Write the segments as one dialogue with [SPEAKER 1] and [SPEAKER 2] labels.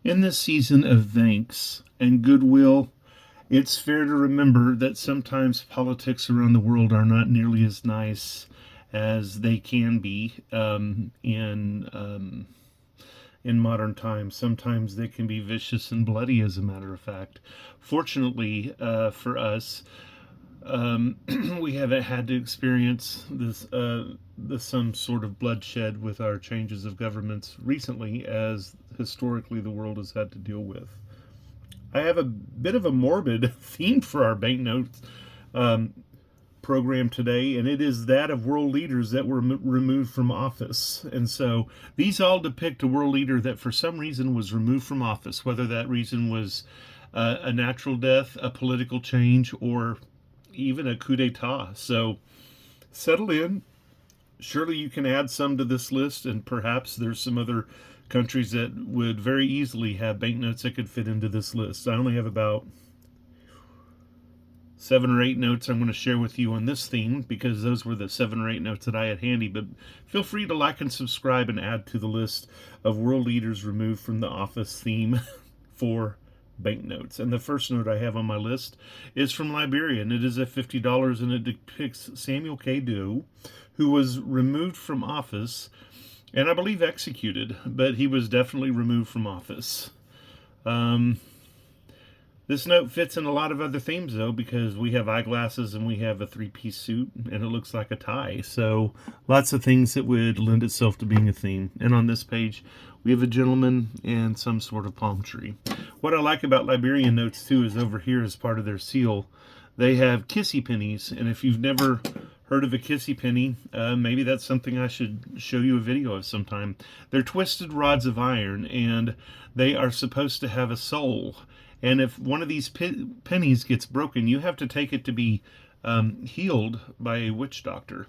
[SPEAKER 1] In this season of thanks and goodwill, it's fair to remember that sometimes politics around the world are not nearly as nice as they can be in modern times. Sometimes they can be vicious and bloody, as a matter of fact. Fortunately for us, we haven't had to experience some sort of bloodshed with our changes of governments recently, as historically the world has had to deal with. I have a bit of a morbid theme for our banknotes program today, and it is that of world leaders that were removed from office. And so these all depict a world leader that for some reason was removed from office, whether that reason was a natural death, a political change, or even a coup d'etat. So settle in. Surely you can add some to this list, and perhaps there's some other countries that would very easily have banknotes that could fit into this list. I only have about 7 or 8 notes I'm going to share with you on this theme, because those were the 7 or 8 notes that I had handy. But feel free to like and subscribe and add to the list of world leaders removed from the office theme for banknotes. And the first note I have on my list is from Liberia, and it is at $50, and it depicts Samuel K. Doe, who was removed from office and I believe executed, but he was definitely removed from office. This note fits in a lot of other themes, though, because we have eyeglasses and we have a 3-piece suit, and it looks like a tie. So lots of things that would lend itself to being a theme. And on this page, we have a gentleman and some sort of palm tree. What I like about Liberian notes, too, is over here as part of their seal, they have kissy pennies. And if you've never heard of a kissy penny, maybe that's something I should show you a video of sometime. They're twisted rods of iron, and they are supposed to have a soul. And if one of these pennies gets broken, you have to take it to be healed by a witch doctor.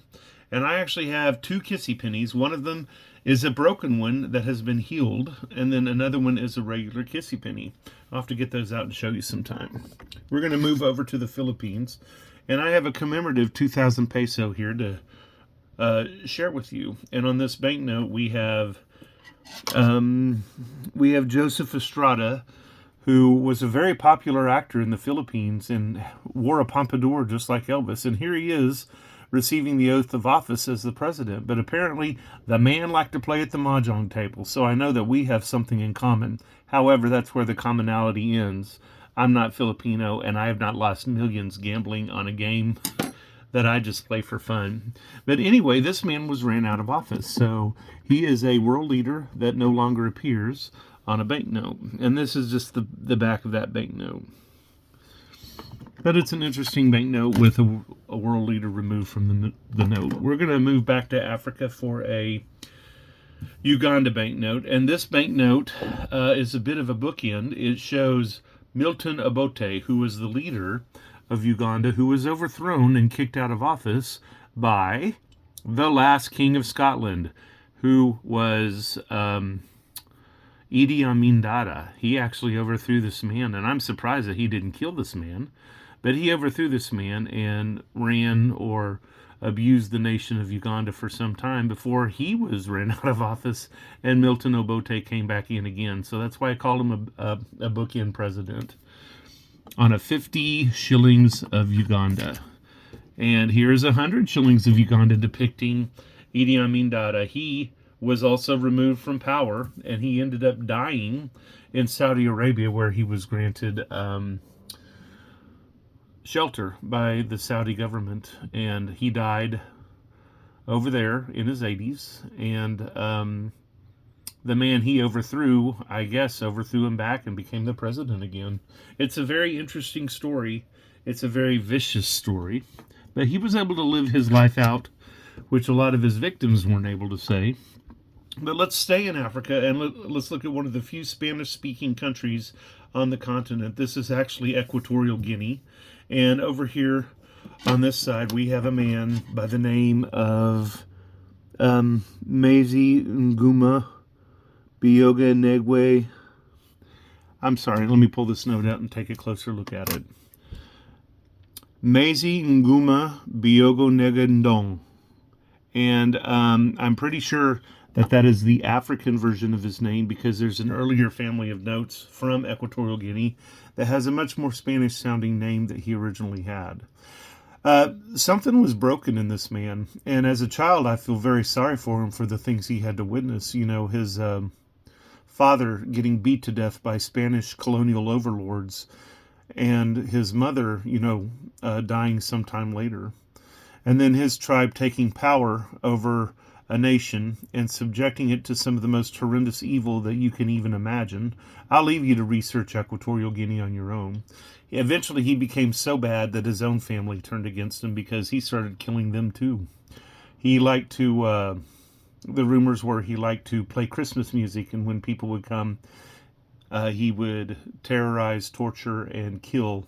[SPEAKER 1] And I actually have 2 kissy pennies. One of them is a broken one that has been healed, and then another one is a regular kissy penny. I'll have to get those out and show you sometime. We're going to move over to the Philippines, and I have a commemorative 2,000 peso here to share with you. And on this banknote, we have Joseph Estrada, who was a very popular actor in the Philippines and wore a pompadour just like Elvis. And here he is receiving the oath of office as the president. But apparently the man liked to play at the mahjong table, so I know that we have something in common. However, that's where the commonality ends. I'm not Filipino, and I have not lost millions gambling on a game that I just play for fun. But anyway, this man was ran out of office, so he is a world leader that no longer appears on a banknote. And this is just the back of that banknote. But it's an interesting banknote with a world leader removed from the note. We're going to move back to Africa for a Uganda banknote. And this banknote is a bit of a bookend. It shows Milton Obote, who was the leader of Uganda, who was overthrown and kicked out of office by the last king of Scotland, who was Idi Amin Dada. He actually overthrew this man, and I'm surprised that he didn't kill this man, but he overthrew this man and ran or abused the nation of Uganda for some time before he was ran out of office and Milton Obote came back in again. So that's why I called him a bookend president. On a 50 shillings of Uganda. And here's 100 shillings of Uganda depicting Idi Amin Dada. He was also removed from power, and he ended up dying in Saudi Arabia, where he was granted shelter by the Saudi government, and he died over there in his 80s, and the man he overthrew, I guess, overthrew him back and became the president again. It's a very interesting story. It's a very vicious story, but he was able to live his life out, which a lot of his victims weren't able to say. But let's stay in Africa, and let's look at one of the few Spanish-speaking countries on the continent. This is actually Equatorial Guinea. And over here on this side, we have a man by the name of Maisie Nguma Bioga Negwe. I'm sorry, let me pull this note out and take a closer look at it. Maisie Nguma Biogo Negendong. And I'm pretty sure that is the African version of his name, because there's an earlier family of notes from Equatorial Guinea that has a much more Spanish sounding name that he originally had. Something was broken in this man, and as a child, I feel very sorry for him for the things he had to witness. You know, his father getting beat to death by Spanish colonial overlords, and his mother, dying sometime later. And then his tribe taking power over a nation and subjecting it to some of the most horrendous evil that you can even imagine. I'll leave you to research Equatorial Guinea on your own. Eventually, he became so bad that his own family turned against him because he started killing them too. He liked to, the rumors were he liked to play Christmas music, and when people would come, he would terrorize, torture, and kill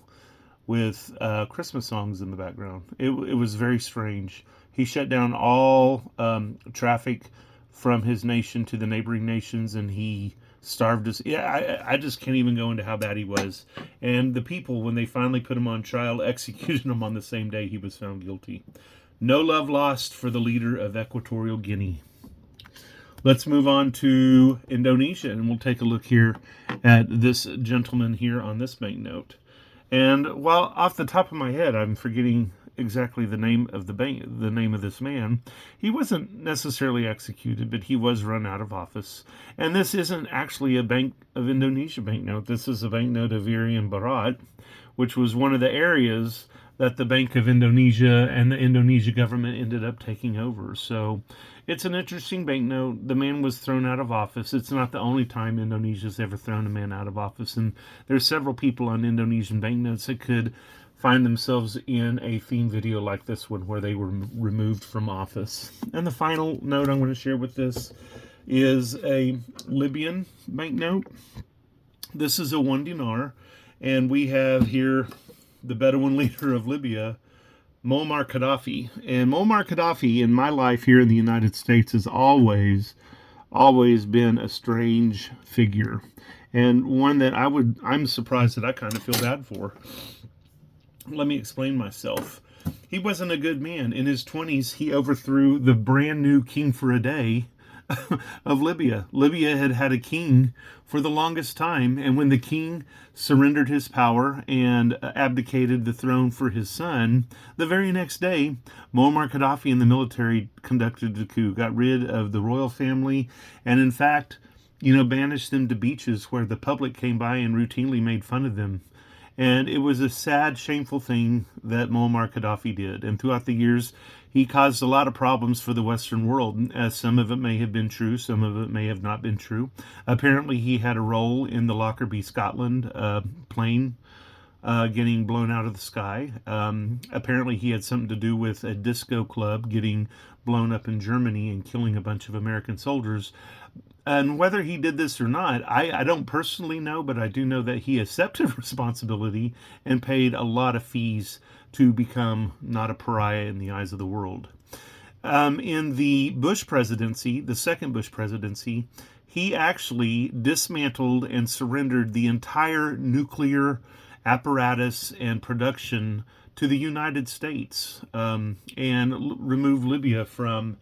[SPEAKER 1] with Christmas songs in the background. It was very strange. He shut down all traffic from his nation to the neighboring nations, and he starved us. Yeah, I just can't even go into how bad he was. And the people, when they finally put him on trial, executed him on the same day he was found guilty. No love lost for the leader of Equatorial Guinea. Let's move on to Indonesia, and we'll take a look here at this gentleman here on this banknote. And while off the top of my head, I'm forgetting exactly the name of the name of this man. He wasn't necessarily executed, but he was run out of office. And this isn't actually a Bank of Indonesia banknote. This is a banknote of Irian Barat, which was one of the areas that the Bank of Indonesia and the Indonesia government ended up taking over. So it's an interesting banknote. The man was thrown out of office. It's not the only time Indonesia's ever thrown a man out of office. And there's several people on Indonesian banknotes that could find themselves in a theme video like this one where they were removed from office. And the final note I'm going to share with this is a Libyan banknote. This is a 1 dinar. And we have here the Bedouin leader of Libya, Muammar Gaddafi. And Muammar Gaddafi, in my life here in the United States, has always been a strange figure. And one that I'm surprised that I kind of feel bad for. Let me explain myself. He wasn't a good man. In his 20s, he overthrew the brand new king for a day of Libya. Libya had had a king for the longest time, and when the king surrendered his power and abdicated the throne for his son, the very next day, Muammar Gaddafi and the military conducted a coup, got rid of the royal family, and in fact, banished them to beaches where the public came by and routinely made fun of them. And it was a sad, shameful thing that Muammar Gaddafi did. And throughout the years, he caused a lot of problems for the Western world. Some of it may have been true, some of it may have not been true. Apparently, he had a role in the Lockerbie, Scotland plane getting blown out of the sky. Apparently, he had something to do with a disco club getting blown up in Germany and killing a bunch of American soldiers. And whether he did this or not, I don't personally know, but I do know that he accepted responsibility and paid a lot of fees to become not a pariah in the eyes of the world. In the Bush presidency, the second Bush presidency, he actually dismantled and surrendered the entire nuclear apparatus and production to the United States and removed Libya from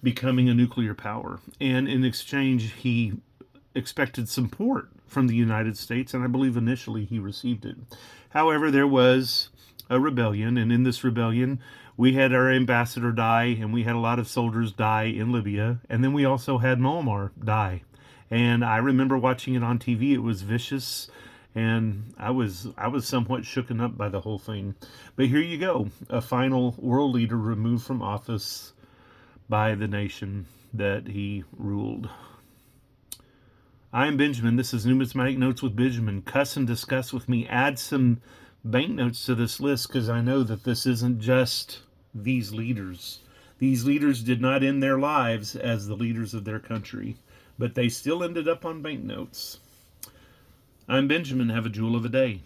[SPEAKER 1] becoming a nuclear power. And in exchange, he expected support from the United States, and I believe initially he received it. However, there was a rebellion, and in this rebellion, we had our ambassador die, and we had a lot of soldiers die in Libya, and then we also had Muammar die. And I remember watching it on TV. It was vicious, and I was somewhat shooken up by the whole thing. But here you go, a final world leader removed from office by the nation that he ruled. I am Benjamin. This is Numismatic Notes with Benjamin. Cuss and discuss with me. Add some banknotes to this list, because I know that this isn't just these leaders. These leaders did not end their lives as the leaders of their country, but they still ended up on banknotes. I'm Benjamin. Have a jewel of a day.